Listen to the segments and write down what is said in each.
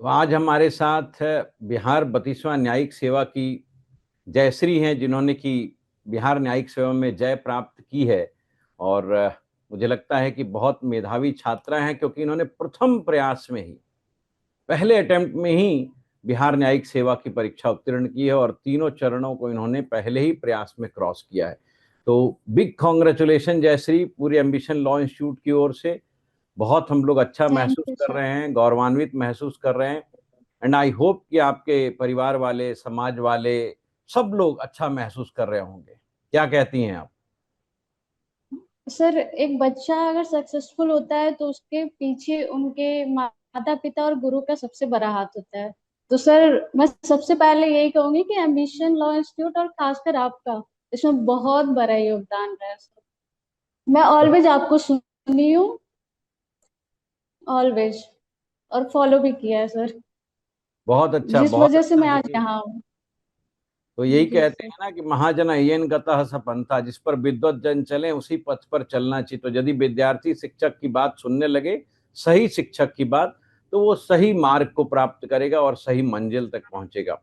तो आज हमारे साथ बिहार 32वां न्यायिक सेवा की जयश्री हैं, जिन्होंने की बिहार न्यायिक सेवा में जय प्राप्त की है। और मुझे लगता है कि बहुत मेधावी छात्रा हैं, क्योंकि इन्होंने प्रथम प्रयास में ही, पहले अटेम्प्ट में ही बिहार न्यायिक सेवा की परीक्षा उत्तीर्ण की है और तीनों चरणों को इन्होंने पहले ही प्रयास में क्रॉस किया है। तो बिग कॉन्ग्रेचुलेशन जयश्री, पूरी एम्बिशन लॉ इंस्टीट्यूट की ओर से। बहुत हम लोग अच्छा थैंक महसूस यू कर सर। रहे हैं, गौरवान्वित महसूस कर रहे हैं। एंड आई होप कि आपके परिवार वाले, समाज वाले, सब लोग अच्छा महसूस कर रहे होंगे। क्या कहती हैं आप? सर, एक बच्चा अगर सक्सेसफुल होता है तो उसके पीछे उनके माता पिता और गुरु का सबसे बड़ा हाथ होता है। तो सर, मैं सबसे पहले यही कहूंगी कि एम्बिशन लॉ इंस्टीट्यूट और खासकर आपका इसमें बहुत बड़ा योगदान रहा है सर। मैं ऑलवेज आपको सुनी हूँ, ऑलवेज, और फॉलो भी किया है सर, बहुत अच्छा, जिस बहुत वजह से अच्छा। मैं आज देखिए, यहाँ हूँ। तो यही जी कहते सर। हैं ना कि महाजन अय्यन गतः सपंथा, जिस पर विद्वत जन चले उसी पथ पर चलना चाहिए। तो यदि विद्यार्थी शिक्षक की बात सुनने लगे, सही शिक्षक की बात, तो वो सही मार्ग को प्राप्त करेगा और सही मंजिल तक पहुंचेगा।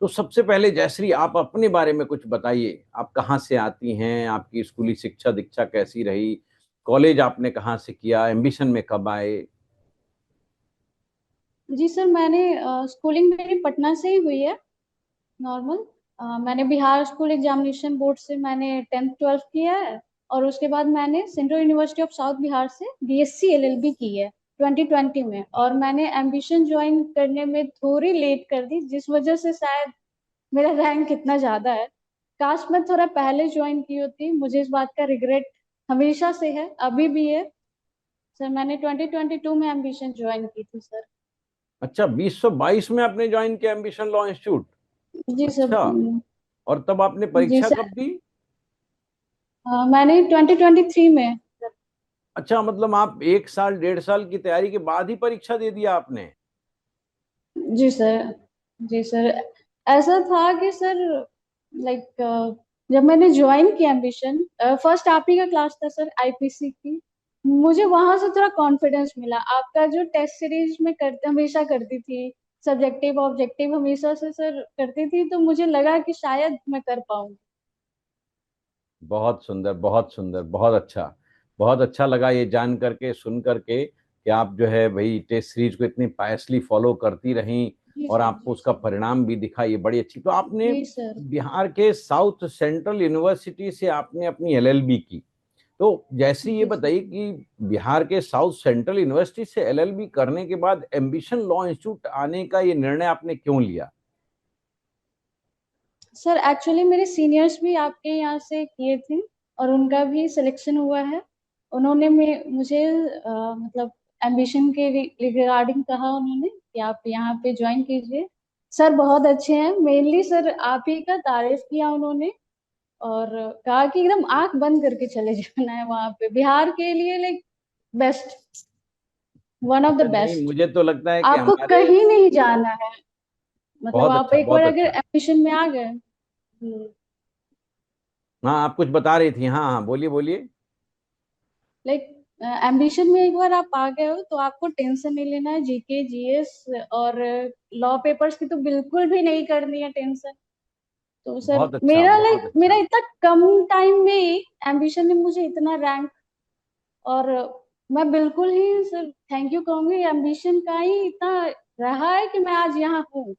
तो सबसे पहले जयश्री, आप अपने बारे में कुछ बताइए। आप कहाँ से आती हैं? आपकी स्कूली शिक्षा दीक्षा कैसी रही? कॉलेज आपने कहाँ से किया? एम्बिशन में कब आए? जी सर, मैंने स्कूलिंग मेरी पटना से ही हुई है, नॉर्मल। मैंने बिहार स्कूल एग्जामिनेशन बोर्ड से मैंने 10th 12th किया है। और उसके बाद मैंने central university of south Bihar से बीएससी एलएलबी की है 2020 में। और मैंने एम्बिशन ज्वाइन करने में थोड़ी लेट कर दी, जिस वजह से शायद मेरा रैंक इतना ज्यादा है। काश मैं थोड़ा पहले ज्वाइन की होती, मुझे इस बात का रिग्रेट हमेशा से है, अभी भी है। सर, मैंने 2022 में एम्बिशन ज्वाइन की थी सर। अच्छा, 2022 में आपने ज्वाइन किया एम्बिशन लॉ इंस्टीट्यूट? जी सर। अच्छा। और तब आपने जी परीक्षा सर। कब दी? मैंने 2023 में। अच्छा, मतलब आप 1 साल 1.5 साल की तैयारी के बाद ही परीक्षा दे दिया आपने? जी सर। जी सर। ऐसा था कि सर, लाइक, जब मैंने ज्वाइन किया एम्बिशन, फर्स्ट आप ही का क्लास था सर, आईपीसी की। मुझे वहां से थोड़ा कॉन्फिडेंस मिला। आपका जो टेस्ट सीरीज में करते हमेशा करती थी, सब्जेक्टिव ऑब्जेक्टिव हमेशा से सर करती थी, तो मुझे लगा कि शायद मैं कर पाऊंगी। बहुत सुंदर, बहुत सुंदर, बहुत अच्छा। बहुत अच्छा लगा ये जान करके, सुन करके कि आप जो है भाई टेस्ट सीरीज को इतनी पायसली फॉलो करती रहीं जी और सर। आपको जी उसका सर। परिणाम भी दिखा। ये बड़ी अच्छी। तो आपने जी सर। बिहार के साउथ सेंट्रल यूनिवर्सिटी से आपने अपनी एलएलबी की। तो जैसे ये जी सर। बताइए कि बिहार के साउथ सेंट्रल यूनिवर्सिटी से एलएलबी करने के बाद एम्बिशन लॉ इंस्टीट्यूट आने का ये निर्णय आपने क्यों लिया? सर, एक्चुअली मेरे सीनियर्स भी आपके यहाँ से किए थे और उनका भी सिलेक्शन हुआ है। उन्होंने मुझे मतलब एम्बिशन के रिगार्डिंग कहा उन्होंने कि आप यहाँ पे ज्वाइन कीजिए। सर बहुत अच्छे हैं, मेनली सर आप ही का तारीफ किया उन्होंने। और कहा कि एकदम आंख बंद करके चले जाना है वहां पे, बिहार के लिए, like, best, one of the अच्छा, नहीं, बेस्ट। मुझे तो लगता है कि आपको हमारे। कहीं नहीं जाना है, मतलब बहुत आप अच्छा, एक बार बहुत अगर अच्छा। एम्बिशन में आ गए। हाँ, आप कुछ बता रही थी। हाँ हाँ, बोलिए बोलिए। लाइक, एम्बिशन में एक बार आप आ गए हो तो आपको टेंशन नहीं लेना है, जीके जीएस और लॉ पेपर्स की तो बिल्कुल भी नहीं करनी है टेंशन। तो सर, बहुत अच्छा, मेरा बहुत लाइक मेरा अच्छा। इतना कम टाइम में ही एम्बिशन ने मुझे इतना रैंक, और मैं बिल्कुल ही सर थैंक यू कहूंगी, एम्बिशन का ही इतना रहा है कि मैं आज यहाँ हूँ।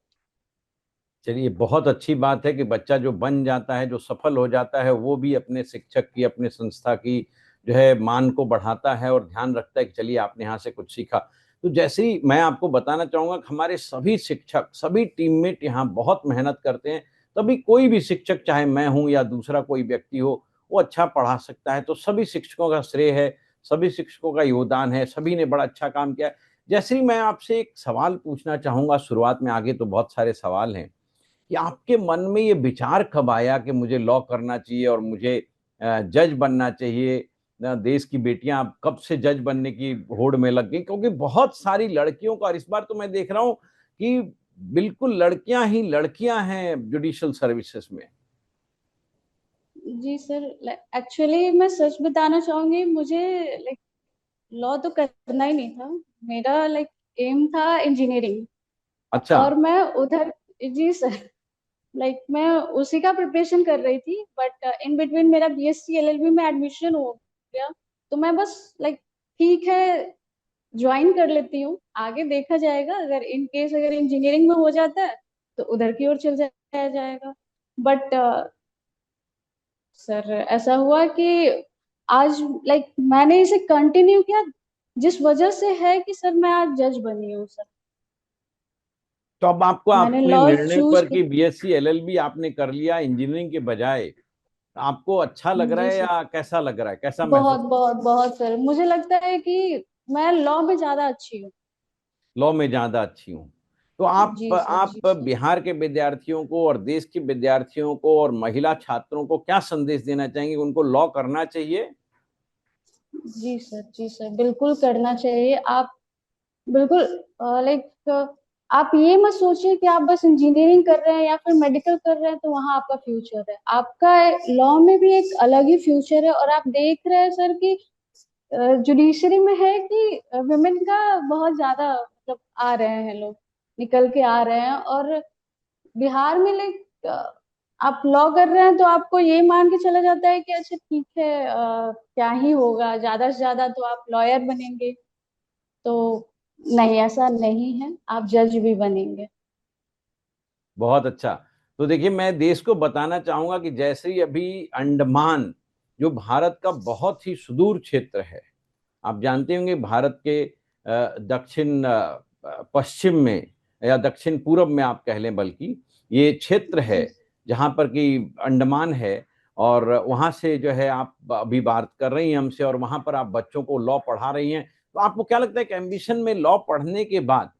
चलिए, बहुत अच्छी बात है कि बच्चा जो बन जाता है, जो सफल हो जाता है, वो भी अपने शिक्षक की, अपने संस्था की जो है मान को बढ़ाता है और ध्यान रखता है कि चलिए आपने यहाँ से कुछ सीखा। तो जैसे ही मैं आपको बताना चाहूंगा कि हमारे सभी शिक्षक, सभी टीममेट यहाँ बहुत मेहनत करते हैं। तभी कोई भी शिक्षक, चाहे मैं हूँ या दूसरा कोई व्यक्ति हो, वो अच्छा पढ़ा सकता है। तो सभी शिक्षकों का श्रेय है, सभी शिक्षकों का योगदान है, सभी ने बड़ा अच्छा काम किया है। जैसे ही मैं आपसे एक सवाल पूछना चाहूंगा शुरुआत में, आगे तो बहुत सारे सवाल हैं, कि आपके मन में ये विचार कब आया कि मुझे लॉ करना चाहिए और मुझे जज बनना चाहिए? ना, देश की बेटियां अब कब से जज बनने की होड़ में लग गई, क्योंकि बहुत सारी लड़कियों का, और इस बार तो मैं देख रहा हूं कि बिल्कुल लड़कियां ही लड़कियां हैं जुडिशियल सर्विसेज में। जी सर, एक्चुअली मैं सच बताना चाहूंगी, मुझे लॉ तो करना ही नहीं था। मेरा लाइक एम था इंजीनियरिंग। अच्छा। और मैं उधर, जी सर, लाइक मैं उसी का प्रिपरेशन कर रही थी, बट इन बिटवीन मेरा बीएससी एलएलबी में एडमिशन हो गया। तो मैं बस लाइक ठीक है, ज्वाइन कर लेती हूँ, आगे देखा जाएगा, अगर इन केस अगर इंजीनियरिंग में हो जाता है तो उधर की ओर चल जाया जाएगा। बट सर ऐसा हुआ कि आज लाइक मैंने इसे कंटिन्यू किया, जिस वजह से है कि सर मैं आज जज बनी हूँ सर। तो अब आपको मैंने अपने लॉ निर्णय चूज पर कि बीएससी एलएलबी आपने कर लिया इंजीनियरिंग के बजाय, आपको अच्छा लग रहा जी है सर, या कैसा लग रहा है, कैसा बहुत महसूस? बहुत बहुत सर, मुझे लगता है कि मैं लॉ में ज्यादा अच्छी हूँ। लॉ में ज्यादा अच्छी हूँ। तो आप जी सर, आप जी सर। बिहार के विद्यार्थियों को और देश के विद्यार्थियों को और महिला छात्रों को क्या संदेश देना चाहेंगे? उनको लॉ करना चाहिए? जी सर, जी सर, बिल्कुल करना चाहिए। आप बिल्कुल लाइक आप ये मत सोचिए कि आप बस इंजीनियरिंग कर रहे हैं या फिर मेडिकल कर रहे हैं तो वहां आपका फ्यूचर है। आपका लॉ में भी एक अलग ही फ्यूचर है। और आप देख रहे हैं सर कि जुडिशरी में है कि वुमेन का बहुत ज्यादा मतलब आ रहे हैं लोग, निकल के आ रहे हैं। और बिहार में लाइक आप लॉ कर रहे हैं तो आपको ये मान के चला जाता है कि अच्छा ठीक है, क्या ही होगा, ज्यादा से ज्यादा तो आप लॉयर बनेंगे। तो नहीं, ऐसा नहीं है, आप जज भी बनेंगे। बहुत अच्छा। तो देखिए, मैं देश को बताना चाहूंगा कि जैसे ही अभी अंडमान, जो भारत का बहुत ही सुदूर क्षेत्र है, आप जानते होंगे भारत के दक्षिण पश्चिम में या दक्षिण पूरब में आप कह लें, बल्कि ये क्षेत्र है जी जहाँ पर कि अंडमान है। और वहाँ से जो है आप अभी बात कर रही हैं हमसे, और वहाँ पर आप बच्चों को लॉ पढ़ा रही हैं। तो आपको क्या लगता है कि एम्बिशन में लॉ पढ़ने के बाद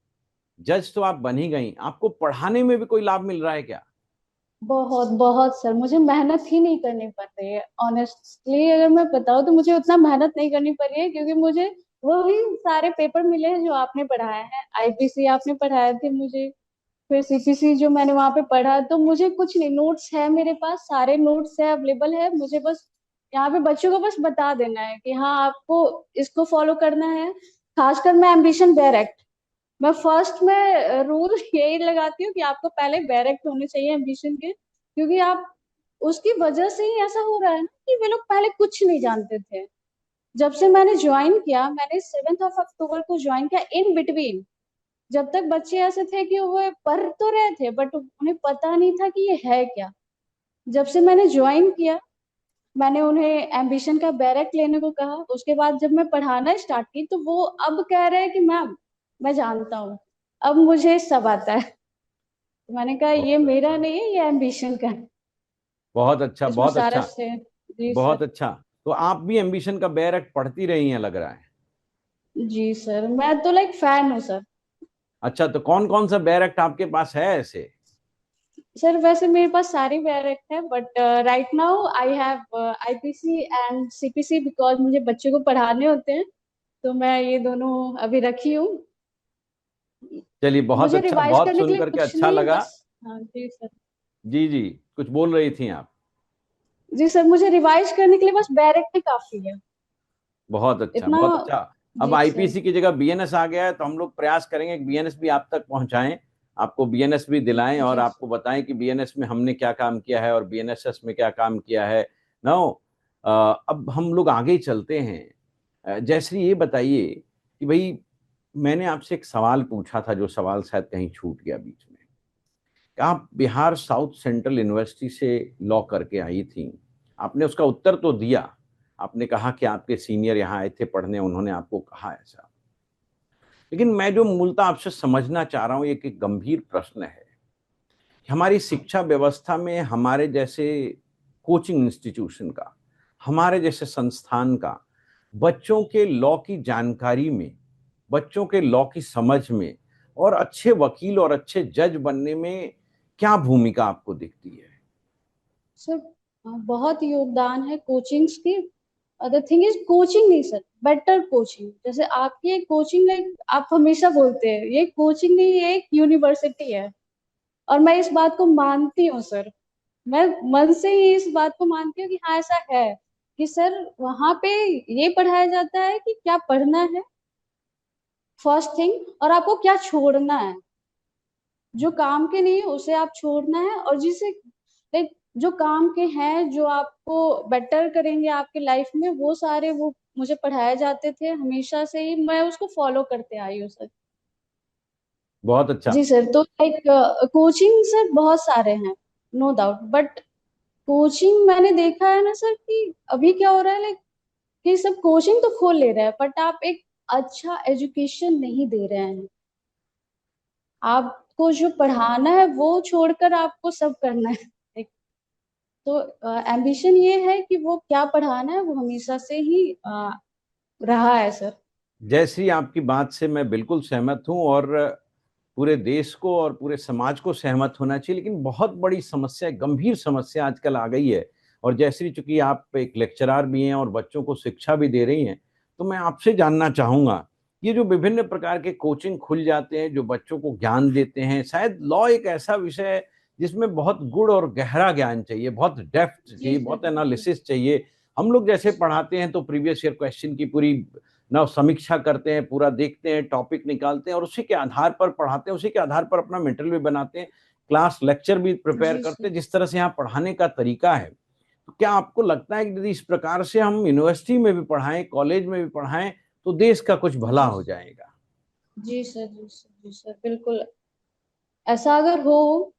जज तो आप बन ही गई, आपको पढ़ाने में भी कोई लाभ मिल रहा है क्या? बहुत बहुत सर, मुझे मेहनत ही नहीं करनी पड़ रही है। ऑनेस्टली अगर मैं बताऊँ तो मुझे उतना मेहनत नहीं करनी पड़ रही है, क्योंकि मुझे वो भी सारे पेपर मिले हैं जो आपने पढ़ाए हैं। आईपीसी आपने पढ़ाए थे मुझे, फिर सीपीसी जो मैंने वहां पे पढ़ा। तो मुझे कुछ नहीं, नोट्स है मेरे पास, सारे नोट्स है, अवेलेबल है। मुझे बस यहाँ पे बच्चों को बस बता देना है कि हाँ आपको इसको फॉलो करना है। खासकर मैं एम्बिशन डायरेक्ट, मैं फर्स्ट में रूल यही लगाती हूँ कि आपको पहले डायरेक्ट होने चाहिए एम्बिशन के, क्योंकि आप उसकी वजह से ही ऐसा हो रहा है ना कि वे लोग पहले कुछ नहीं जानते थे। जब से मैंने ज्वाइन किया, मैंने 7 अक्टूबर को ज्वाइन किया, इन बिटवीन जब तक बच्चे ऐसे थे कि वो पढ़ तो रहे थे बट उन्हें पता नहीं था कि ये है क्या। जब से मैंने ज्वाइन किया, मैंने उन्हें एम्बिशन का डायरेक्ट लेने को कहा। उसके बाद जब मैं पढ़ाना स्टार्ट की तो वो अब कह रहे हैं कि मैम मैं जानता हूँ, अब मुझे सब आता है। तो मैंने कहा ये बहुत मेरा अच्छा, नहीं है, ये एम्बिशन का है। बहुत अच्छा, इसमें बहुत सारा अच्छा, से, जी सर। बहुत अच्छा। तो आप भी एम्बिशन का बैरक पढ़ती रही हैं लग रहा है। जी सर, मैं तो लाइक फैन हूँ सर। अच्छा, तो कौन कौन सा बैरक आपके पास है ऐसे? सर वैसे मेरे पास सारी डायरेक्ट है, but right now I have IPC and CPC, because मुझे बच्चों को पढ़ाने होते हैं। तो मैं ये दोनों अभी रखी हूँ। चलिए, बहुत मुझे अच्छा, रिवाइज बहुत करने के सुन लिए करके कुछ अच्छा नहीं, लगा। बस। हाँ जी सर। जी जी, कुछ बोल रही थी आप? जी सर, मुझे रिवाइज करने के लिए बस डायरेक्ट ही काफी है, बहुत अच्छा, इतना। बहुत अच्छा। अब जी सर। आईपीसी की जगह बीएनएस आ गया है, तो हम लोग प्रयास करेंगे कि बीएनएस भी आप तक पहुंचाएं, आपको बीएनएस भी दिलाएं, और जी आपको बताएं कि बीएनएस में हमने क्या काम किया है और बीएनएसएस में क्या काम किया है। नो, अब हम लोग आगे चलते हैं। जयश्री, ये बताइए कि भाई, मैंने आपसे एक सवाल पूछा था, जो सवाल शायद कहीं छूट गया बीच में। आप बिहार साउथ सेंट्रल यूनिवर्सिटी से लॉ करके आई थी, आपने उसका उत्तर तो दिया। आपने कहा कि आपके सीनियर यहाँ आए थे पढ़ने, उन्होंने आपको कहा ऐसा। लेकिन मैं जो मूलतः आपसे समझना चाह रहा हूँ, एक गंभीर प्रश्न है कि हमारी शिक्षा व्यवस्था में हमारे जैसे कोचिंग इंस्टीट्यूशन का, हमारे जैसे संस्थान का, बच्चों के लॉ की जानकारी में, बच्चों के लॉ की समझ में और अच्छे वकील और अच्छे जज बनने में क्या भूमिका आपको दिखती है? सर बहुत योगदान है कोचिंग्स की। अदर थिंग इज कोचिंग नहीं सर, बेटर कोचिंग। जैसे आपकी एक कोचिंग, लाइक आप हमेशा बोलते हैं ये कोचिंग नहीं, ये एक यूनिवर्सिटी है। और मैं इस बात को मानती हूँ सर, मैं मन से ही इस बात को मानती हूँ कि हाँ ऐसा है कि सर वहां पे ये पढ़ाया जाता है कि क्या पढ़ना है फर्स्ट थिंग, और आपको क्या छोड़ना है। जो काम के नहीं है उसे आप छोड़ना है, और जिसे लाइक जो काम के हैं, जो आपको बेटर करेंगे आपके लाइफ में, वो सारे वो मुझे पढ़ाए जाते थे हमेशा से ही, मैं उसको फॉलो करते आई हूँ सर। बहुत अच्छा। जी सर। तो लाइक कोचिंग सर बहुत सारे हैं, नो डाउट, बट कोचिंग मैंने देखा है ना सर कि अभी क्या हो रहा है, लाइक कि सब कोचिंग तो खोल ले रहे हैं बट आप एक अच्छा एजुकेशन नहीं दे रहे हैं। आपको जो पढ़ाना है वो छोड़कर आपको सब करना है। Like, तो एम्बिशन ये है कि वो क्या पढ़ाना है वो हमेशा से ही रहा है सर। जयश्री, आपकी बात से मैं बिल्कुल सहमत हूं, और पूरे देश को और पूरे समाज को सहमत होना चाहिए। लेकिन बहुत बड़ी समस्या, गंभीर समस्या आजकल आ गई है। और जयश्री, चूंकि आप एक लेक्चरर भी हैं और बच्चों को शिक्षा भी दे रही हैं, तो मैं आपसे जानना चाहूंगा, ये जो विभिन्न प्रकार के कोचिंग खुल जाते हैं जो बच्चों को ज्ञान देते हैं, शायद लॉ एक ऐसा विषय है जिसमें बहुत गुड़ और गहरा ज्ञान चाहिए, बहुत डेप्थ जी चाहिए, सर बहुत बिल्कुल। एनालिसिस चाहिए। हम लोग जैसे पढ़ाते हैं तो प्रीवियस ईयर क्वेश्चन की पूरी ना समीक्षा करते हैं, पूरा देखते हैं, टॉपिक निकालते हैं और उसी के आधार पर पढ़ाते हैं, उसी के आधार पर अपना मेटेरियल भी बनाते हैं, क्लास लेक्चर भी प्रिपेयर जी करते सर। हैं। जिस तरह से यहाँ पढ़ाने का तरीका है, तो क्या आपको लगता है कि यदि इस प्रकार से हम यूनिवर्सिटी में भी पढ़ाएं, कॉलेज में भी पढ़ाएं, तो देश का कुछ भला जी हो सर। जाएगा? जी सर। जी सर। जी सर बिल्कुल। ऐसा अगर हो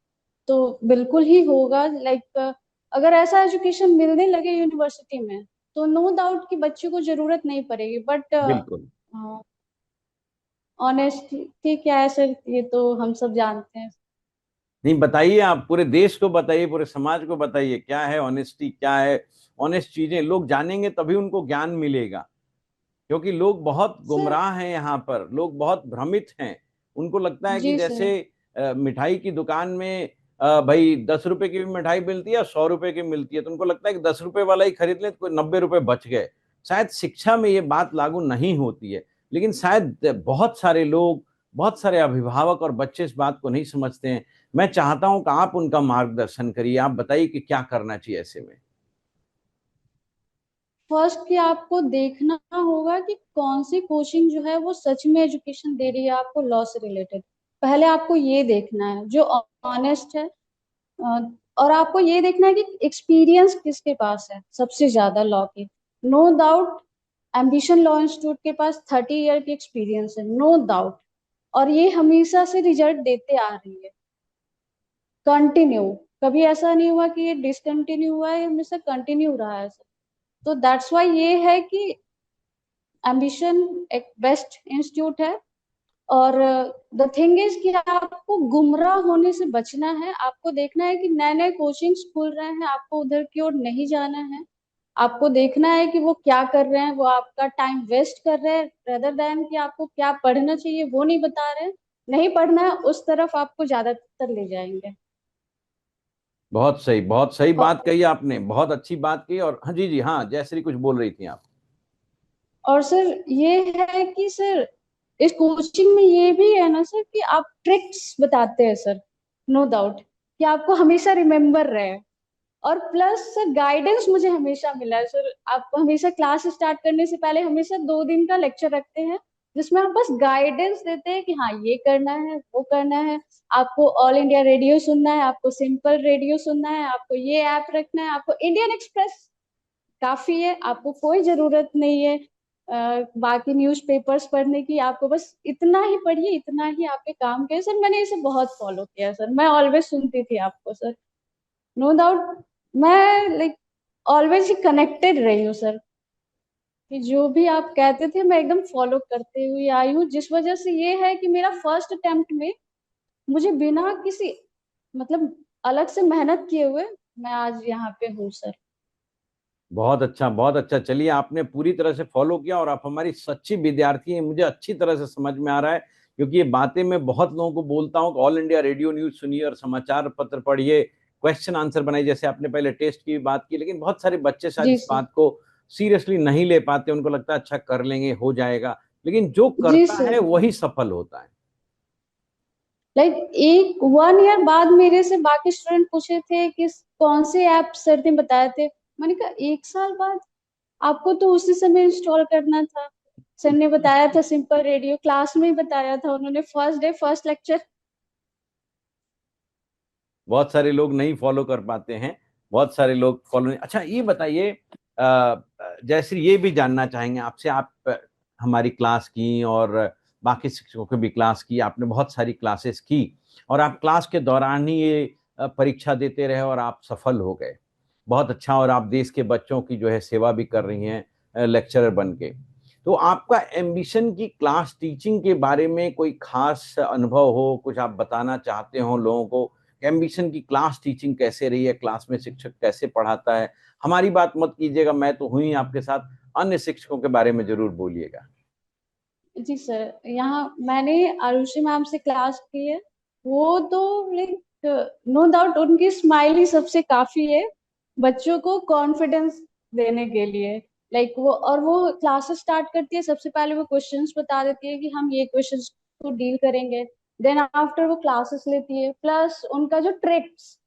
तो बिल्कुल ही होगा, लाइक अगर ऐसा एजुकेशन मिलने लगे यूनिवर्सिटी में तो नो डाउट कि बच्चे को जरूरत नहीं पड़ेगी, बट बिल्कुल। ऑनेस्टली क्या है सर, ये तो हम सब जानते हैं। नहीं, बताइए, आप पूरे देश को बताइए, पूरे समाज को बताइए, क्या है ऑनेस्टी, क्या है ऑनेस्ट चीजें। लोग जानेंगे तभी उनको ज्ञान मिलेगा, क्योंकि लोग बहुत सर। गुमराह हैं, यहाँ पर लोग बहुत भ्रमित हैं। उनको लगता है कि जी सर। जैसे मिठाई की दुकान में भाई 10 रुपए की भी मिठाई मिलती है, 100 रुपए की मिलती है, तो उनको लगता है कि 10 रुपए वाला ही खरीद ले, तो 90 रुपए बच गए। शायद शिक्षा में ये बात लागू नहीं होती है, लेकिन शायद बहुत सारे लोग, बहुत सारे अभिभावक और बच्चे इस बात को नहीं समझते हैं। मैं चाहता हूं कि आप उनका मार्गदर्शन करिए, आप बताइए कि क्या करना चाहिए ऐसे में। फर्स्ट कि आपको देखना होगा कि कौन सी कोचिंग जो है वो सच में एजुकेशन दे रही है आपको लॉ से रिलेटेड। पहले आपको ये देखना है जो ऑनेस्ट है। अ, और आपको ये देखना है कि एक्सपीरियंस किसके पास है सबसे ज्यादा लॉ की। No doubt ambition law institute के पास 30 ईयर की एक्सपीरियंस है, नो डाउट। और ये हमेशा से रिजल्ट देते आ रही है, कंटिन्यू। कभी ऐसा नहीं हुआ कि ये डिसकंटिन्यू हुआ है, ये हमेशा कंटिन्यू रहा है। तो दैट्स वाई ये है कि एम्बिशन एक बेस्ट इंस्टीट्यूट है। और द थिंग इज कि आपको गुमराह होने से बचना है। आपको देखना है कि नए नए कोचिंग्स खुल रहे हैं, आपको उधर की ओर नहीं जाना है। आपको देखना है कि वो क्या कर रहे हैं, वो आपका टाइम वेस्ट कर रहे हैं रेदर देन कि आपको क्या पढ़ना चाहिए वो नहीं बता रहे हैं। नहीं पढ़ना है उस तरफ आपको ज्यादातर ले जाएंगे। बहुत सही बात और कही आपने, बहुत अच्छी बात कही। और हाँ जी, जी हाँ, जयश्री कुछ बोल रही थी आप। और सर ये है कि सर इस कोचिंग में ये भी है ना सर कि आप ट्रिक्स बताते हैं सर, नो डाउट कि आपको हमेशा रिमेम्बर रहे। और प्लस सर गाइडेंस मुझे हमेशा मिला है सर। आप हमेशा क्लास स्टार्ट करने से पहले हमेशा 2 दिन का लेक्चर रखते हैं जिसमें आप बस गाइडेंस देते हैं कि हाँ ये करना है वो करना है। आपको ऑल इंडिया रेडियो सुनना है, आपको सिंपल रेडियो सुनना है, आपको ये ऐप रखना है, आपको इंडियन एक्सप्रेस काफी है, आपको कोई जरूरत नहीं है बाकी न्यूज़पेपर्स पढ़ने की। आपको बस इतना ही पढ़िए, इतना ही आपके काम के। सर मैंने इसे बहुत फॉलो किया सर, मैं ऑलवेज सुनती थी आपको सर, नो डाउट। मैं लाइक ऑलवेज ही कनेक्टेड रही हूँ सर, कि जो भी आप कहते थे मैं एकदम फॉलो करते हुए आई हूँ। जिस वजह से ये है कि मेरा फर्स्ट अटेम्प्ट में मुझे बिना किसी मतलब अलग से मेहनत किए हुए मैं आज यहाँ पे हूँ सर। बहुत अच्छा, बहुत अच्छा। चलिए, आपने पूरी तरह से फॉलो किया और आप हमारी सच्ची विद्यार्थी हैं, मुझे अच्छी तरह से समझ में आ रहा है। क्योंकि ये बातें मैं बहुत लोगों को बोलता हूँ कि ऑल इंडिया रेडियो न्यूज सुनिए और समाचार पत्र पढ़िए, क्वेश्चन आंसर बनाइए, जैसे आपने पहले टेस्ट की भी बात की। लेकिन बहुत सारे बच्चे शायद जी इस सर। बात को सीरियसली नहीं ले पाते, उनको लगता है अच्छा कर लेंगे, हो जाएगा। लेकिन जो जी करता है सर। वही सफल होता है। लाइक एक 1 ईयर बाद मेरे से बाकी स्टूडेंट पूछे थे कि कौन से ऐप सर ने बताए थे। मैंने कहा 1 साल बाद? आपको तो उसी समय इंस्टॉल करना था। सर ने बताया था सिंपल रेडियो, क्लास में ही बताया था उन्होंने, फर्स्ट डे फर्स्ट लेक्चर। बहुत सारे लोग नहीं फॉलो कर पाते हैं, बहुत सारे लोग फॉलो नहीं। अच्छा ये बताइए, जयश्री, ये भी जानना चाहेंगे आपसे, आप हमारी क्लास की और बाकी शिक्षकों की भी क्लास की, आपने बहुत सारी क्लासेस की और आप क्लास के दौरान ही ये परीक्षा देते रहे और आप सफल हो गए। बहुत अच्छा, और आप देश के बच्चों की जो है सेवा भी कर रही हैं लेक्चरर बन के। तो आपका एम्बिशन की क्लास टीचिंग के बारे में कोई खास अनुभव हो, कुछ आप बताना चाहते हो लोगों को? एम्बिशन की क्लास टीचिंग कैसे रही है, क्लास में शिक्षक कैसे पढ़ाता है? हमारी बात मत कीजिएगा, मैं तो हूं ही आपके साथ, अन्य शिक्षकों के बारे में जरूर बोलिएगा। जी सर, यहाँ मैंने आरुषि मैम से क्लास की है। वो तो लाइक नो डाउट उनकी स्माइल ही सबसे काफी है बच्चों को कॉन्फिडेंस देने के लिए। लाइक वो क्लासेस स्टार्ट करती है, सबसे पहले वो क्वेश्चंस बता देती है कि हम ये क्वेश्चंस को डील करेंगे। देन आफ्टर वो क्लासेस लेती है, प्लस उनका जो ट्रिक्स,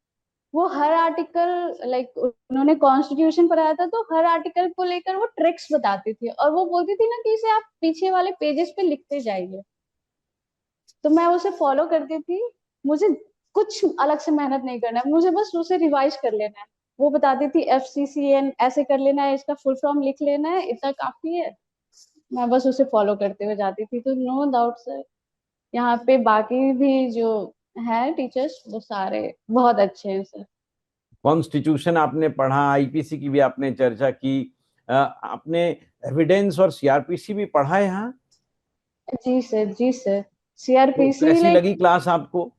वो हर आर्टिकल, लाइक उन्होंने कॉन्स्टिट्यूशन पढ़ाया था तो हर आर्टिकल को लेकर वो ट्रिक्स बताती थी, और वो बोलती थी ना कि इसे आप पीछे वाले पेजेस पे लिखते जाइए। तो मैं उसे फॉलो करती थी। मुझे कुछ अलग से मेहनत नहीं करना है, मुझे बस उसे रिवाइज कर लेना है। वो बताती थी FCCN ऐसे कर लेना है, इसका फुल फॉर्म लिख लेना है, इतना काफी है। मैं बस उसे फॉलो करते हुए जाती थी। तो नो डाउट सर, यहाँ पे बाकी भी जो है टीचर्स वो सारे बहुत अच्छे हैं सर। कॉन्स्टिट्यूशन आपने पढ़ा, आईपीसी की भी आपने चर्चा की, आपने एविडेंस और सीआरपीसी भी पढ़ा है यहाँ? जी सर, जी सर। तो CRPC कैसी लाइक लगी क्लास आपको?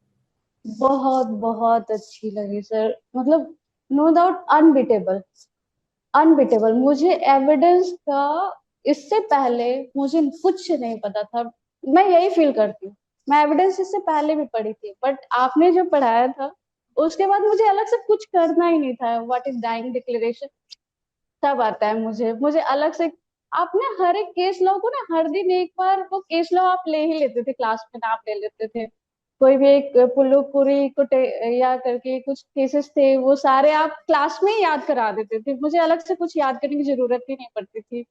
बहुत बहुत अच्छी लगी सर। मतलब नो डाउट अनबिटेबल, अनबिटेबल। मुझे एविडेंस का इससे पहले मुझे कुछ नहीं पता था। मैं यही फील करती हूँ, मैं एविडेंस इससे पहले भी पढ़ी थी, बट आपने जो पढ़ाया था उसके बाद मुझे अलग से कुछ करना ही नहीं था। व्हाट इज डाइंग डिक्लेरेशन सब आता है मुझे, मुझे अलग से। आपने हर एक केस लॉ को ना, हर दिन एक बार वो केस लॉ आप ले ही लेते थे, क्लास में नाम ले लेते थे। कोई भी एक पुल्लुपुरी या करके कुछ केसेस थे, वो सारे आप क्लास में ही याद करा देते थे। मुझे अलग से कुछ याद करने की जरूरत ही नहीं पड़ती थी।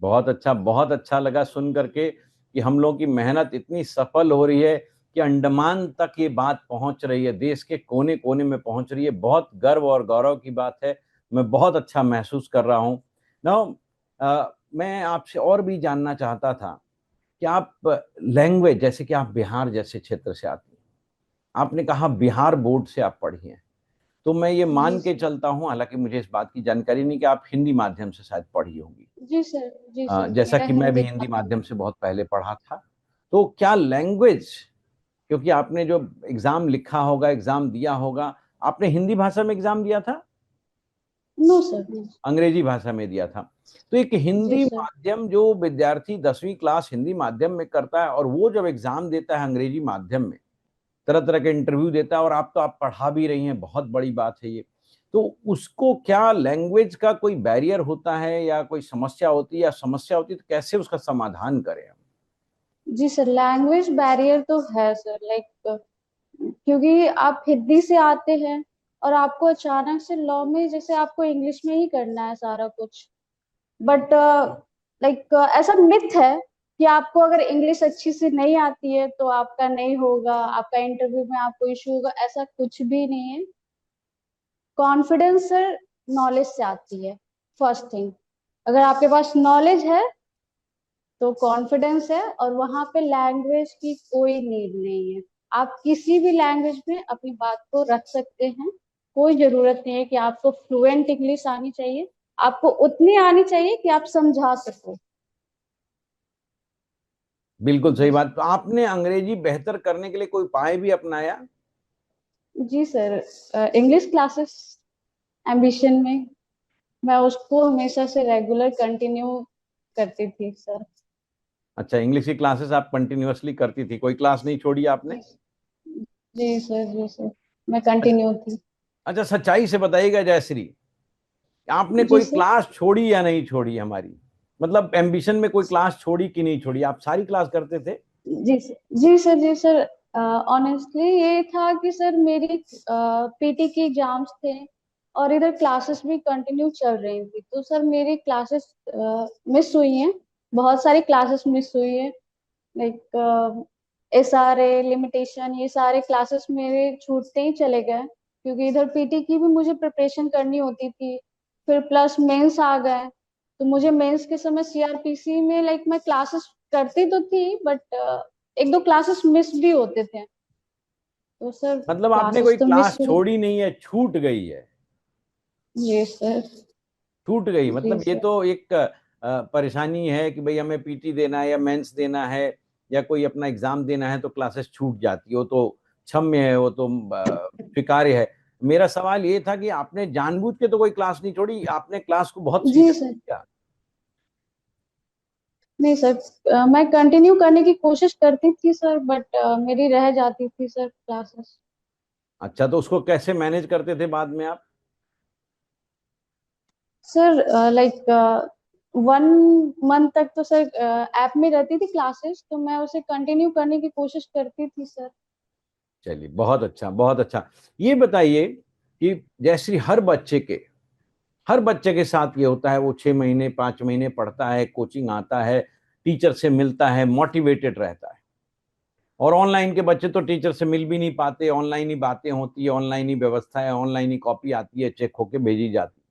बहुत अच्छा, बहुत अच्छा लगा सुन करके कि हम लोगों की मेहनत इतनी सफल हो रही है कि अंडमान तक ये बात पहुंच रही है, देश के कोने कोने में पहुंच रही है। बहुत गर्व और गौरव की बात है। मैं बहुत अच्छा महसूस कर रहा हूँ। नाउ मैं आपसे और भी जानना चाहता था कि आप लैंग्वेज, जैसे कि आप बिहार जैसे क्षेत्र से आती हैं, आपने कहा बिहार बोर्ड से आप पढ़ी हैं, तो मैं ये जी मान के सर, चलता हूं, हालांकि मुझे इस बात की जानकारी नहीं, कि आप हिंदी माध्यम से शायद पढ़ी होंगी। जी सर, जी सर, जैसा मेरा कि मैं भी हिंदी हिंदी था। माध्यम से बहुत पहले पढ़ा था। तो क्या लैंग्वेज, क्योंकि आपने जो एग्जाम लिखा होगा, एग्जाम दिया होगा, आपने हिंदी भाषा में एग्जाम दिया था, नो सर, नो। अंग्रेजी भाषा में दिया था? तो एक जी हिंदी सर। माध्यम जो विद्यार्थी 10वीं क्लास हिंदी माध्यम में करता है और वो जब एग्जाम देता है अंग्रेजी माध्यम में, तरह तरह के इंटरव्यू देता है, और आप पढ़ा भी रही हैं, बहुत बड़ी बात है ये। तो उसको क्या लैंग्वेज का कोई बैरियर होता है या कोई समस्या होती है, या समस्या होती है तो कैसे उसका समाधान करें हम? जी सर, लैंग्वेज बैरियर तो है सर। लाइक क्योंकि आप हिंदी से आते हैं और आपको अचानक से लॉ में जैसे आपको इंग्लिश में ही करना है सारा कुछ। बट लाइक ऐसा मिथ है कि आपको अगर इंग्लिश अच्छी से नहीं आती है तो आपका नहीं होगा, आपका इंटरव्यू में आपको इशू होगा। ऐसा कुछ भी नहीं है। कॉन्फिडेंस सर नॉलेज से आती है। फर्स्ट थिंग, अगर आपके पास नॉलेज है तो कॉन्फिडेंस है, और वहां पे लैंग्वेज की कोई नीड नहीं है। आप किसी भी लैंग्वेज में अपनी बात को रख सकते हैं। कोई जरूरत नहीं है कि आपको फ्लुएंट इंग्लिश आनी चाहिए। आपको उतनी आनी चाहिए कि आप समझा सको। बिल्कुल जी सही बात। तो आपने अंग्रेजी बेहतर करने के लिए कोई उपाय भी अपनाया? जी सर, इंग्लिश क्लासेस एम्बिशन में मैं उसको हमेशा से रेगुलर कंटिन्यू करती थी सर। अच्छा, इंग्लिश की क्लासेस आप कंटिन्यूअसली करती थी, कोई क्लास नहीं छोड़ी आपने? जी सर, जी सर, मैं कंटिन्यू थी। अच्छा, सच्चाई से बताइएगा जयश्री, आपने जी कोई सर, क्लास छोड़ी या नहीं छोड़ी हमारी? मतलब एम्बिशन में कोई क्लास छोड़ी कि नहीं छोड़ी? आप सारी क्लास करते थे? जी सर, जी सर, जी सर। ऑनेस्टली ये था कि सर मेरी PT की एग्जाम्स थे और इधर क्लासेस भी कंटिन्यू चल रही थी, तो सर मेरी क्लासेस मिस हुई हैं। बहुत सारी क्लासेस मिस हुई है। लाइक SRA लिमिटेशन, ये सारे क्लासेस मेरे छूटते ही चले गए, क्योंकि इधर PT की भी मुझे प्रिपरेशन करनी होती थी। फिर प्लस मेंस आ गए, तो मुझे मेंस के समय CRPC में लाइक मैं क्लासेस करती तो थी, बट एक दो क्लासेस मिस भी होते थे। तो सर मतलब आपने क्लासेस कोई तो मिस क्लास हुई। छोड़ी नहीं है, छूट गई है? जी सर। छूट गई जी मतलब ये सर। तो एक परेशानी है कि भाई हमें पीटी देना है या मेंस देना है या कोई अपना एग्जाम देना है तो क्लासेस छूट जाती है, वो तो क्षम्य है, वो तो स्वीकार्य है। मेरा सवाल ये था कि आपने जानबूझ के तो कोई क्लास नहीं छोड़ी, आपने क्लास को बहुत जी सीरियस सर। किया? नहीं सर, मैं कंटिन्यू करने की कोशिश करती थी सर, बट मेरी रह जाती थी सर क्लासेस। अच्छा, तो उसको कैसे मैनेज करते थे बाद में आप? सर लाइक 1 मंथ तक तो सर ऐप में रहती थी क्लासेस, तो मैं उसे कंटिन्यू करने की कोशिश करती थी सर। चलिए, बहुत अच्छा, बहुत अच्छा। ये बताइए कि जैसे हर बच्चे के साथ ये होता है, वो 6 महीने 5 महीने पढ़ता है, कोचिंग आता है, टीचर से मिलता है, मोटिवेटेड रहता है। और ऑनलाइन के बच्चे तो टीचर से मिल भी नहीं पाते, ऑनलाइन ही बातें होती है, ऑनलाइन ही व्यवस्था है, ऑनलाइन ही कॉपी आती है, चेक होके भेजी जाती है।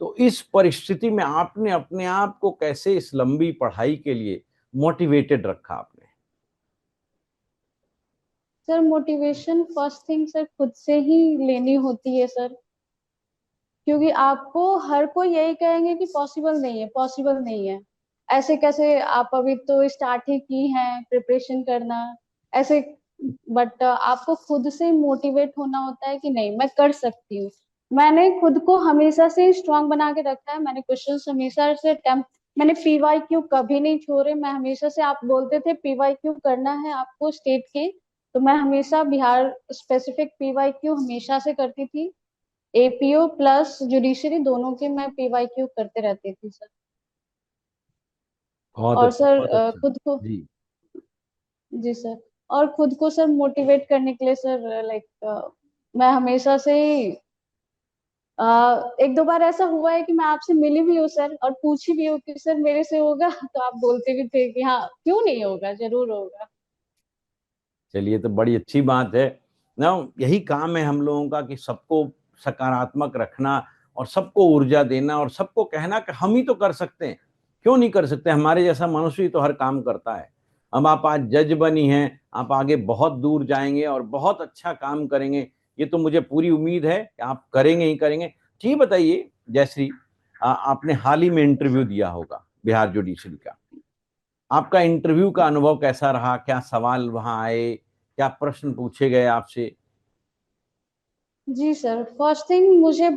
तो इस परिस्थिति में आपने अपने आप को कैसे इस लंबी पढ़ाई के लिए मोटिवेटेड रखा आपने? Sir motivation first thing sir खुद से ही लेनी होती है सर, क्योंकि आपको हर कोई यही कहेंगे कि पॉसिबल नहीं है, पॉसिबल नहीं है, ऐसे कैसे, आप अभी तो स्टार्ट ही की हैं प्रिपरेशन करना, ऐसे। बट आपको खुद से मोटिवेट होना होता है कि नहीं, मैं कर सकती हूँ। मैंने खुद को हमेशा से स्ट्रांग बना के रखा है, मैंने क्वेश्चंस हमेशा से अटेम्प्ट, मैंने PYQ कभी नहीं छोड़े। मैं हमेशा से, आप बोलते थे PYQ करना है आपको स्टेट के, तो मैं हमेशा बिहार स्पेसिफिक PYQ हमेशा से करती थी। APO प्लस जुडिशरी दोनों के मैं PYQ करते रहती थी सर। बहुत और अच्छा, सर बहुत अच्छा। खुद को, जी। जी सर, और खुद को सर मोटिवेट करने के लिए सर लाइक मैं हमेशा से ही एक दो बार ऐसा हुआ है कि मैं आपसे मिली भी हूँ सर, और पूछी भी हूँ कि सर मेरे से होगा, तो आप बोलते भी थे कि हाँ क्यों नहीं होगा, जरूर होगा। चलिए, तो बड़ी अच्छी बात है ना। यही काम है हम लोगों का कि सबको सकारात्मक रखना और सबको ऊर्जा देना और सबको कहना कि हम ही तो कर सकते हैं। क्यों नहीं कर सकते? हमारे जैसा मनुष्य ही तो हर काम करता है। अब आप आज जज बनी हैं, आप आगे बहुत दूर जाएंगे और बहुत अच्छा काम करेंगे, ये तो मुझे पूरी उम्मीद है कि आप करेंगे ही करेंगे। जी बताइए जयश्री, आपने हाल ही में इंटरव्यू दिया होगा बिहार जुडिशरी का। आपका इंटरव्यू का अनुभव कैसा रहा? क्या सवाल वहां आए, क्या प्रश्न पूछे गए आपसे? जी सर, फर्स्ट थिंग मुझे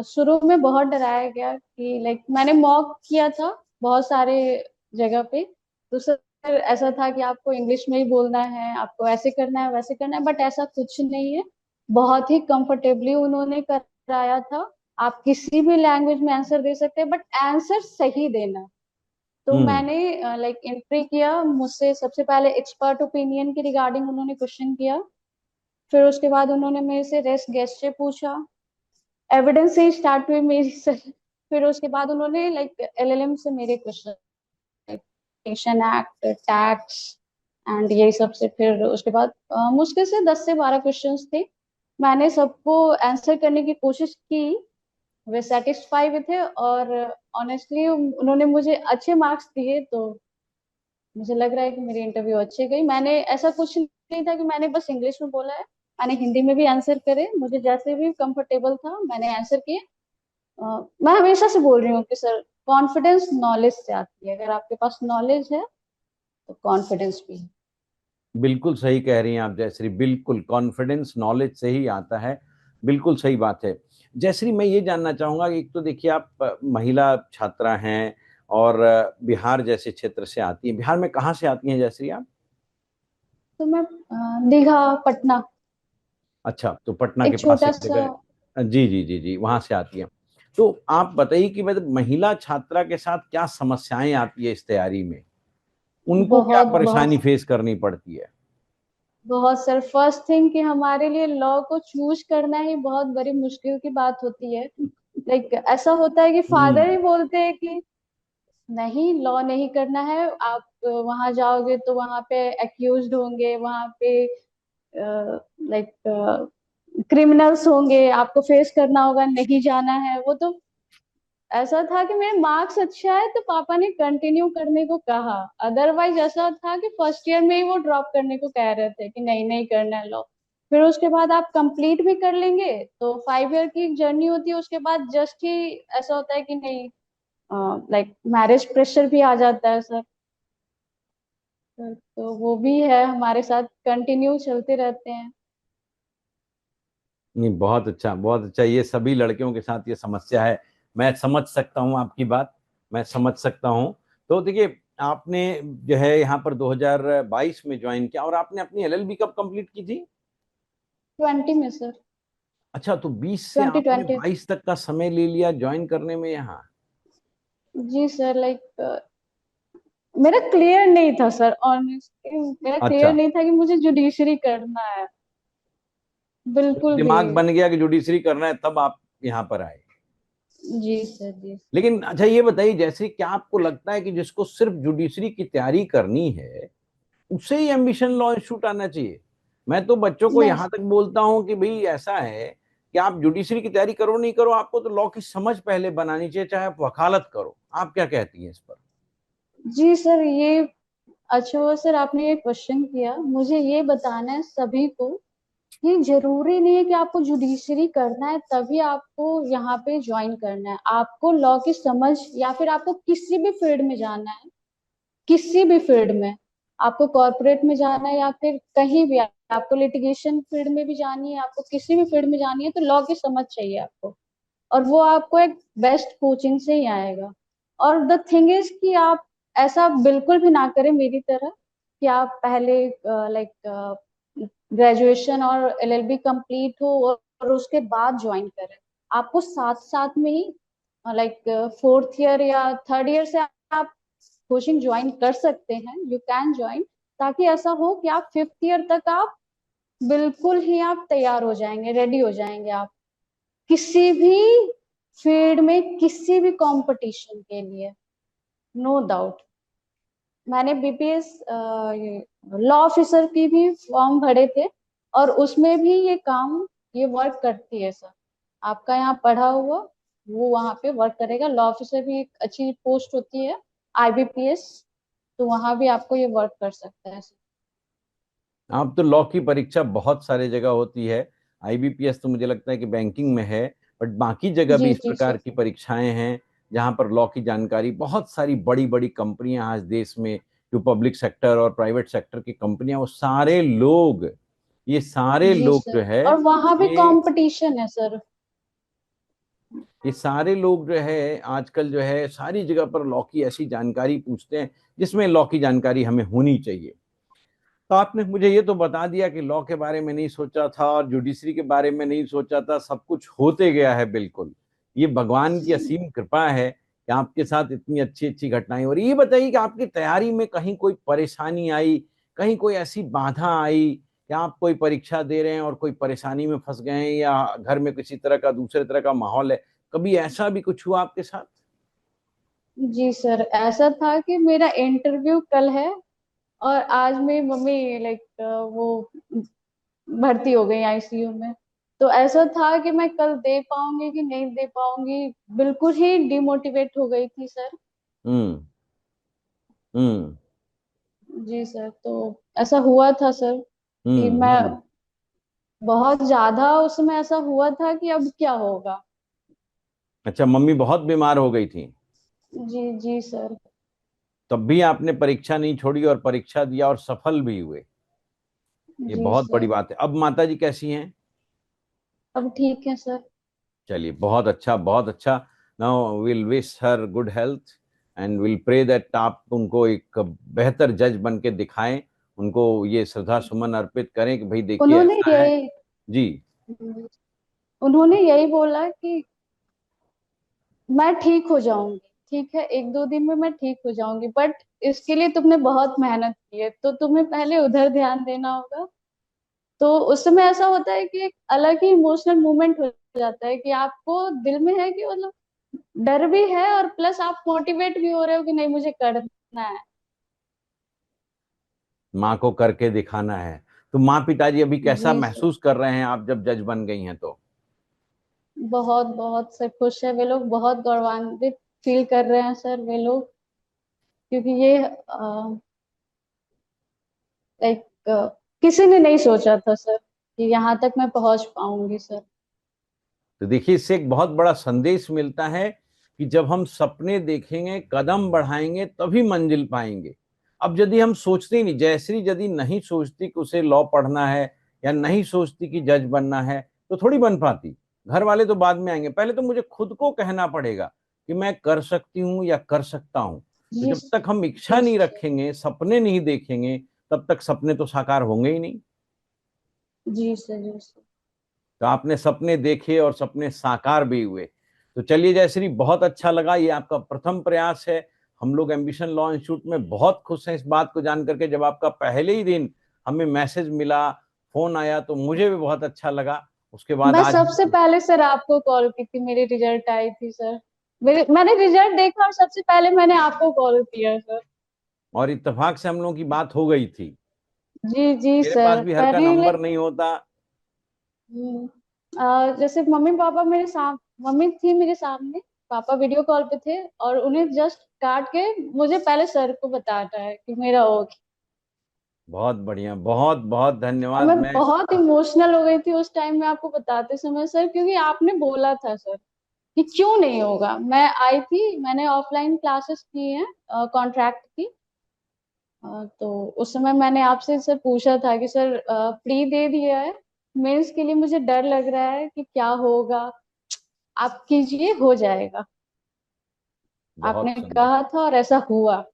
शुरू में बहुत डराया गया कि लाइक मैंने मॉक किया था बहुत सारे जगह पे। तो सर ऐसा था कि आपको इंग्लिश में ही बोलना है, आपको ऐसे करना है वैसे करना है, बट ऐसा कुछ नहीं है। बहुत ही कंफर्टेबली उन्होंने कराया था। आप किसी भी लैंग्वेज में आंसर दे सकते हैं, बट आंसर सही देना। तो हम्म। मैंने लाइक एंट्री किया, मुझसे सबसे पहले एक्सपर्ट ओपिनियन के रिगार्डिंग उन्होंने क्वेश्चन किया। फिर उसके बाद उन्होंने मेरे से रेस गेस्टे पूछा, एविडेंस से ही स्टार्ट हुई मेरी सर। फिर उसके बाद उन्होंने लाइक LLM से मेरे question, pension act, tax and यही सब से। फिर उसके बाद मुश्किल से 10 से 12 क्वेश्चंस थे, मैंने सबको आंसर करने की कोशिश की। वे सेटिस्फाई भी थे, और ऑनेस्टली उन्होंने मुझे अच्छे मार्क्स दिए, तो मुझे लग रहा है कि मेरी इंटरव्यू अच्छी गई। मैंने ऐसा कुछ नहीं था कि मैंने बस इंग्लिश में बोला है, मैंने हिंदी में भी आंसर करे, मुझे जैसे भी कंफर्टेबल था मैंने आंसर किए। मैं हमेशा से बोल रही हूँ कि सर कॉन्फिडेंस नॉलेज से आती है, अगर आपके पास नॉलेज है तो कॉन्फिडेंस भी है। बिल्कुल सही कह रही हैं आप जयश्री, बिल्कुल कॉन्फिडेंस नॉलेज से ही आता है। बिल्कुल सही बात है। जयश्री, मैं ये जानना चाहूंगा कि एक तो देखिए आप महिला छात्रा हैं और बिहार जैसे क्षेत्र से आती हैं। बिहार में कहाँ से आती हैं जयश्री आप? तो मैं दीघा, पटना, अच्छा, तो पटना के एक पास छोटा एक सा। जगह है। जी जी जी जी, वहां से आती हैं। तो आप बताइए कि मतलब महिला छात्रा के साथ क्या समस्याएं आती है इस तैयारी में, उनको क्या बहुत परेशानी बहुत फेस करनी पड़ती है? बहुत सर, फर्स्ट थिंग कि हमारे लिए लॉ को चूज करना ही बहुत बड़ी मुश्किल की बात होती है। लाइक ऐसा होता है कि फादर हम्म। ही बोलते हैं कि नहीं, लॉ नहीं करना है। आप वहां जाओगे तो वहां पे एक्यूज्ड होंगे, वहां पे लाइक क्रिमिनल्स होंगे, आपको फेस करना होगा, नहीं जाना है। वो तो ऐसा था कि मेरे मार्क्स अच्छा है तो पापा ने कंटिन्यू करने को कहा। अदरवाइज ऐसा था कि फर्स्ट ईयर में ही वो ड्रॉप करने को कह रहे थे कि नहीं नहीं करना है लॉ। फिर उसके बाद आप कंप्लीट भी कर लेंगे तो 5 ईयर की एक जर्नी होती है, उसके बाद जस्ट ही ऐसा होता है कि नहीं, लाइक मैरिज प्रेशर भी आ जाता है सर। तो वो भी है, हमारे साथ कंटिन्यू चलते रहते हैं। नहीं, बहुत अच्छा, बहुत अच्छा। ये सभी लड़कियों के साथ ये समस्या है। मैं समझ सकता हूँ आपकी बात, मैं समझ सकता हूँ। तो देखिए, आपने जो है यहाँ पर 2022 में ज्वाइन किया, और आपने अपनी एलएलबी कब कंप्लीट की थी? 20 में सर। अच्छा, तो 20 से ट्वेंटी आपने ट्वेंटी 22 तक का समय ले लिया ज्वाइन करने में यहाँ। जी सर, लाइक मेरा क्लियर नहीं था सर, ऑनेस्टली मेरा क्लियर अच्छा, नहीं था कि मुझे जुडिशरी करना है, जब बिल्कुल भी। दिमाग बन गया कि जुडिशरी करना है, तब आप यहाँ पर आए। जी सर, जी। लेकिन अच्छा, ये बताइए, जैसे क्या आपको लगता है कि जिसको सिर्फ जुडिशरी की तैयारी करनी है, उसे ही एम्बिशन लॉ इंस्टीट्यूट आना चाहिए? मैं तो बच्चों को नहीं यहां तक बोलता हूं कि भाई ऐसा है कि आप जुडिशरी की तैयारी करो नहीं करो, आपको तो लॉ की समझ पहले बनानी चाहिए, चाहे आप वकालत करो। आप क्या कहती हैं इस पर? जी सर, ये अच्छा हुआ सर आपने ये क्वेश्चन किया। मुझे ये बताना है सभी को कि जरूरी नहीं है कि आपको जुडिशरी करना है तभी आपको यहाँ पे ज्वाइन करना है। आपको लॉ की समझ, या फिर आपको किसी भी फील्ड में जाना है, किसी भी फील्ड में, आपको कॉर्पोरेट में जाना है या फिर कहीं भी, आपको लिटिगेशन फील्ड में भी जानी है, आपको किसी भी फील्ड में जानी है, तो लॉ की समझ चाहिए आपको। और वो आपको एक बेस्ट कोचिंग से ही आएगा। और द थिंग इज कि आप ऐसा बिल्कुल भी ना करें मेरी तरह कि आप पहले लाइक ग्रेजुएशन और एलएलबी कंप्लीट हो और उसके बाद ज्वाइन करें। आपको साथ साथ में ही लाइक फोर्थ ईयर या थर्ड ईयर से आप कोचिंग ज्वाइन कर सकते हैं, यू कैन ज्वाइन। ताकि ऐसा हो कि आप फिफ्थ ईयर तक आप बिल्कुल ही आप तैयार हो जाएंगे, रेडी हो जाएंगे आप किसी भी फील्ड में, किसी भी कंपटीशन के लिए, नो डाउट। मैंने बीपीएस लॉ ऑफिसर की भी फॉर्म भरे थे और उसमें भी ये काम, ये वर्क करती है सर। आपका यहाँ पढ़ा हुआ वो वहां पे वर्क करेगा। लॉ ऑफिसर भी एक अच्छी पोस्ट होती है, आईबीपीएस, तो वहां भी आपको ये वर्क कर सकता है सर। आप तो लॉ की परीक्षा बहुत सारे जगह होती है। आईबीपीएस तो मुझे लगता है कि बैंकिंग में है, बट बाकी जगह भी जी इस जी प्रकार सर। की परीक्षाएं हैं जहां पर लॉ की जानकारी, बहुत सारी बड़ी बड़ी कंपनियां आज देश में, जो पब्लिक सेक्टर और प्राइवेट सेक्टर की कंपनियां, वो सारे लोग, ये सारे जी लोग जो सर, है, और वहां भी ये कंपटीशन है सर। ये सारे लोग जो है आजकल जो है सारी जगह पर लॉ की ऐसी जानकारी पूछते हैं जिसमें लॉ की जानकारी हमें होनी चाहिए। तो आपने मुझे ये तो बता दिया कि लॉ के बारे में नहीं सोचा था और जुडिशरी के बारे में नहीं सोचा था, सब कुछ होते गया है बिल्कुल। ये भगवान की असीम कृपा है कि आपके साथ इतनी अच्छी अच्छी घटनाएं हो रही। ये बताइए कि आपकी तैयारी में कहीं कोई परेशानी आई, कहीं कोई ऐसी बाधा आई कि आप कोई परीक्षा दे रहे हैं और कोई परेशानी में फंस गए हैं, या घर में किसी तरह का दूसरे तरह का माहौल है? कभी ऐसा भी कुछ हुआ आपके साथ? जी सर, ऐसा था कि मेरा इंटरव्यू कल है और आज मेरी मम्मी लाइक वो भर्ती हो गई आईसीयू में। तो ऐसा था कि मैं कल दे पाऊंगी कि नहीं दे पाऊंगी, बिल्कुल ही डिमोटिवेट हो गई थी सर। हम्म। हम्म। जी सर, तो ऐसा हुआ था सर कि मैं हम्म। बहुत ज्यादा, उसमें ऐसा हुआ था कि अब क्या होगा। अच्छा, मम्मी बहुत बीमार हो गई थी? जी जी सर। तब भी आपने परीक्षा नहीं छोड़ी और परीक्षा दिया और सफल भी हुए। ये जी बहुत बड़ी सर, बात है। अब माता जी कैसी हैं? अब ठीक है सर। चलिए, बहुत अच्छा, बहुत अच्छा। Now will wish her good health and will pray that आप उनको एक बेहतर जज बन के दिखाएं, उनको ये श्रद्धा सुमन अर्पित करें कि भाई देखिए उन्होंने ऐसा है। यही जी। उन्होंने यही बोला कि मैं ठीक हो जाऊंगी, ठीक है, एक दो दिन में मैं ठीक हो जाऊंगी, बट इसके लिए तुमने बहुत मेहनत की है तो तुम्हें पहले उधर ध्यान देना होगा। तो उस समय ऐसा होता है कि एक अलग ही इमोशनल मूवमेंट हो जाता है कि आपको दिल में है कि मतलब डर भी है और प्लस आप मोटिवेट भी हो रहे हो कि नहीं मुझे करना है। माँ को करके दिखाना है। तो माँ पिताजी अभी कैसा जी सर। महसूस कर रहे हैं आप जब जज बन गई हैं तो? बहुत बहुत सर खुश है वे लोग, बहुत गौरवान्वित फील कर रहे हैं सर वे लोग, क्योंकि ये लाइक किसी ने नहीं सोचा था सर कि यहाँ तक मैं पहुंच पाऊंगी सर। तो देखिए, इससे एक बहुत बड़ा संदेश मिलता है कि जब हम सपने देखेंगे, कदम बढ़ाएंगे, तभी मंजिल पाएंगे। अब यदि हम सोचते ही नहीं, जयश्री यदि नहीं सोचती कि उसे लॉ पढ़ना है, या नहीं सोचती कि जज बनना है, तो थोड़ी बन पाती। घर वाले तो बाद में आएंगे, पहले तो मुझे खुद को कहना पड़ेगा कि मैं कर सकती हूँ या कर सकता हूँ। तो जी जब तक हम इच्छा जी नहीं सर। रखेंगे, सपने नहीं देखेंगे, तब तक सपने तो साकार होंगे ही नहीं। जी सर। जी सर। तो आपने सपने देखे और सपने साकार भी हुए। तो चलिए जयश्री, बहुत अच्छा लगा, ये आपका प्रथम प्रयास है। हम लोग एम्बिशन लॉ इंस्टीट्यूट में बहुत खुश हैं इस बात को जान करके। जब आपका पहले ही दिन हमें मैसेज मिला, फोन आया, तो मुझे भी बहुत अच्छा लगा। उसके बाद मैं आज सबसे पहले सर आपको कॉल की थी, मेरी रिजल्ट आई थी सर। मैंने रिजल्ट देखा और सबसे पहले मैंने आपको कॉल किया सर। और इत्तेफाक से हम लोगों की बात हो गई थी। जी जी मेरे पास सर भी हर का पहले नंबर नहीं होता। जैसे मम्मी पापा मेरे साथ, मम्मी थी मेरे सामने, पापा वीडियो कॉल पे थे और उन्हें जस्ट काट के मुझे पहले सर को बताना है कि मेरा हो गया। बहुत बढ़िया, बहुत बहुत और धन्यवाद। मैं मैं बहुत इमोशनल हो गई थी उस टाइम में आपको बताते समय सर, क्योंकि आपने बोला था सर कि क्यों नहीं होगा। मैं आई थी, मैंने ऑफलाइन क्लासेस की हैं कॉन्ट्रैक्ट की। तो उस समय मैंने आपसे सर पूछा था कि सर प्री दे दिया है, मेंस के लिए मुझे डर लग रहा है कि क्या होगा, आप कीजिए हो जाएगा। आपने बहुत सुंदर, कहा था और ऐसा हुआ।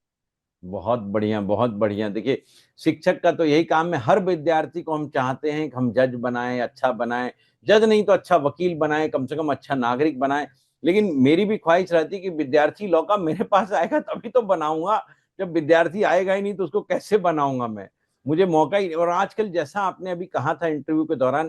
बहुत बढ़िया, बहुत बढ़िया। देखिए, शिक्षक का तो यही काम है। हर विद्यार्थी को हम चाहते हैं कि हम जज बनाएं, अच्छा बनाएं। जज नहीं तो अच्छा वकील बनाएं, कम से कम अच्छा नागरिक बनाएं। लेकिन मेरी भी ख्वाहिश रहती है कि विद्यार्थी लॉ का मेरे पास आएगा तभी तो बनाऊंगा। जब विद्यार्थी आएगा ही नहीं तो उसको कैसे बनाऊंगा मैं? मुझे मौका ही। और आजकल जैसा आपने अभी कहा था इंटरव्यू के दौरान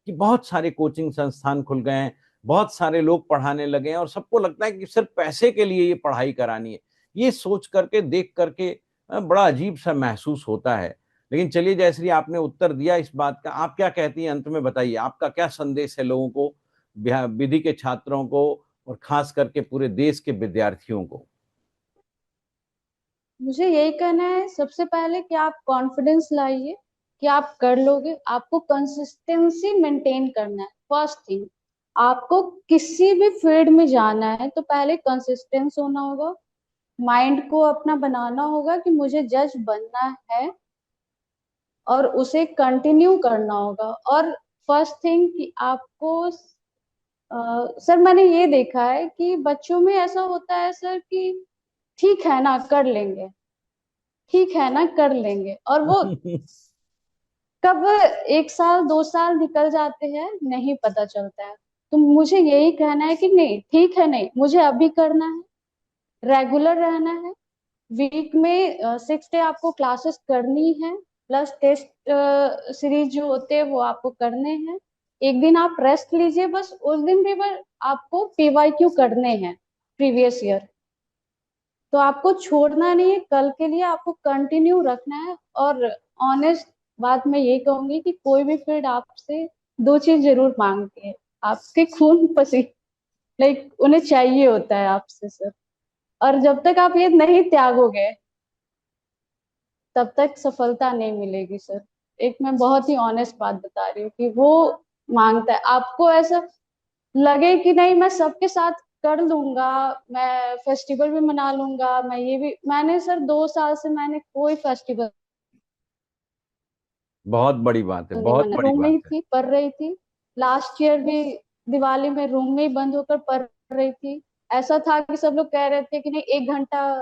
कि बहुत सारे कोचिंग संस्थान खुल गए हैं, बहुत सारे लोग पढ़ाने लगे हैं, और सबको लगता है कि सिर्फ पैसे के लिए ये पढ़ाई करानी है। ये सोच करके, देख करके बड़ा अजीब सा महसूस होता है। लेकिन चलिए जयश्री, आपने उत्तर दिया इस बात का। आप क्या कहती हैं, अंत में बताइए, आपका क्या संदेश है लोगों को, विधि के छात्रों को, और खास करके पूरे देश के विद्यार्थियों को? मुझे यही कहना है सबसे पहले कि आप कॉन्फिडेंस लाइए कि आप कर लोगे। आपको कंसिस्टेंसी मेंटेन करना है फर्स्ट थिंग। आपको किसी भी फील्ड में जाना है तो पहले कंसिस्टेंस होना होगा, माइंड को अपना बनाना होगा कि मुझे जज बनना है और उसे कंटिन्यू करना होगा। और फर्स्ट थिंग कि आपको सर मैंने ये देखा है कि बच्चों में ऐसा होता है सर कि ठीक है ना कर लेंगे, ठीक है ना कर लेंगे, और वो कब 1 साल 2 साल निकल जाते हैं नहीं पता चलता है। तो मुझे यही कहना है कि नहीं ठीक है, नहीं मुझे अभी करना है, रेगुलर रहना है। वीक में 6 डे आपको क्लासेस करनी है, प्लस टेस्ट सीरीज जो होते हैं वो आपको करने हैं। एक दिन आप रेस्ट लीजिए, बस उस दिन भी बस आपको पीवाईक्यू करने हैं प्रीवियस ईयर। तो आपको छोड़ना नहीं है, कल के लिए आपको कंटिन्यू रखना है। और ऑनेस्ट बात मैं ये कहूंगी कि कोई भी फील्ड आपसे दो चीज जरूर मांगती है, आपके खून पसीने, लाइक उन्हें चाहिए होता है आपसे सर। और जब तक आप ये नहीं त्यागोगे तब तक सफलता नहीं मिलेगी सर। एक मैं बहुत ही ऑनेस्ट बात बता रही हूँ कि वो मांगता है। आपको ऐसा लगे कि नहीं मैं सबके साथ कर लूंगा, मैं फेस्टिवल भी मना लूंगा, मैं ये भी, मैंने सर 2 साल से मैंने कोई फेस्टिवल बहुत बड़ी बात है, नहीं बहुत मना, बड़ी रूम में बात ही है। थी पढ़ रही थी। लास्ट ईयर भी दिवाली में रूम में ही बंद होकर पढ़ रही थी। ऐसा था कि सब लोग कह रहे थे कि नहीं 1 घंटा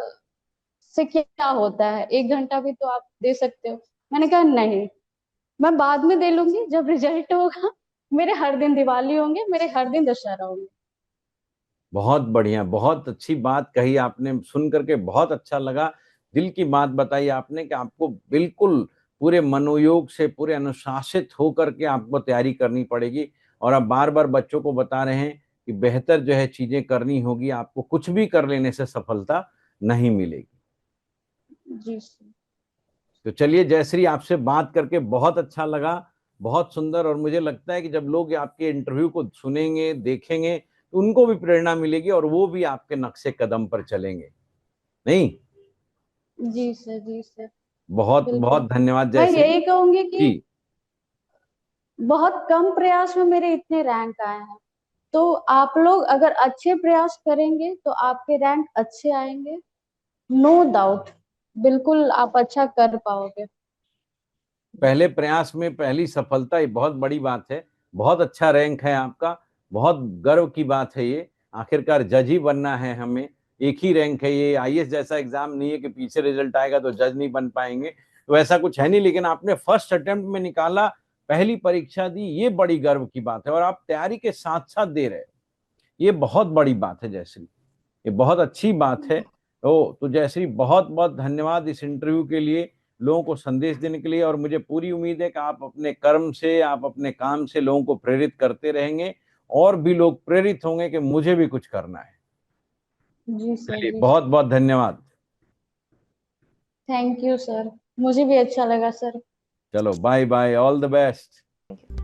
से क्या होता है, 1 घंटा भी तो आप दे सकते हो। मैंने कहा नहीं, मैं बाद में दे लूंगी जब रिजल्ट होगा। मेरे हर दिन दिवाली होंगे, मेरे हर दिन दशहरा होंगे। बहुत बढ़िया, बहुत अच्छी बात कही आपने, सुन करके बहुत अच्छा लगा। दिल की बात बताई आपने कि आपको बिल्कुल पूरे मनोयोग से, पूरे अनुशासित होकर के आपको तैयारी करनी पड़ेगी। और आप बार बार बच्चों को बता रहे हैं कि बेहतर जो है चीजें करनी होगी, आपको कुछ भी कर लेने से सफलता नहीं मिलेगी। जी सर। तो चलिए जयश्री, आपसे बात करके बहुत अच्छा लगा, बहुत सुंदर। और मुझे लगता है कि जब लोग आपके इंटरव्यू को सुनेंगे, देखेंगे, तो उनको भी प्रेरणा मिलेगी और वो भी आपके नक्शे कदम पर चलेंगे। नहीं? जी सर। जी सर। बहुत बिल्कुल। बहुत धन्यवाद मैं जयश्री यही कहूंगी कि जी। बहुत कम प्रयास में मेरे इतने रैंक आए हैं, तो आप लोग अगर अच्छे प्रयास करेंगे तो आपके रैंक अच्छे आएंगे, नो डाउट। बिल्कुल आप अच्छा कर पाओगे। पहले प्रयास में पहली सफलता, ये बहुत बड़ी बात है। बहुत अच्छा रैंक है आपका, बहुत गर्व की बात है ये। आखिरकार जज ही बनना है हमें, एक ही रैंक है ये। आईएएस जैसा एग्जाम नहीं है कि पीछे रिजल्ट आएगा तो जज नहीं बन पाएंगे, तो ऐसा कुछ है नहीं। लेकिन आपने फर्स्ट अटेम्प्ट में निकाला, पहली परीक्षा दी, ये बड़ी गर्व की बात है। और आप तैयारी के साथ साथ दे रहे, ये बहुत बड़ी बात है जयश्री, ये बहुत अच्छी बात है। तो जयश्री, बहुत बहुत धन्यवाद इस इंटरव्यू के लिए, लोगों को संदेश देने के लिए। और मुझे पूरी उम्मीद है कि आप अपने कर्म से, आप अपने काम से लोगों को प्रेरित करते रहेंगे, और भी लोग प्रेरित होंगे कि मुझे भी कुछ करना है। जी सर। चलिए, जी बहुत सर। बहुत धन्यवाद। थैंक यू सर, मुझे भी अच्छा लगा सर। चलो, bye bye, all the best.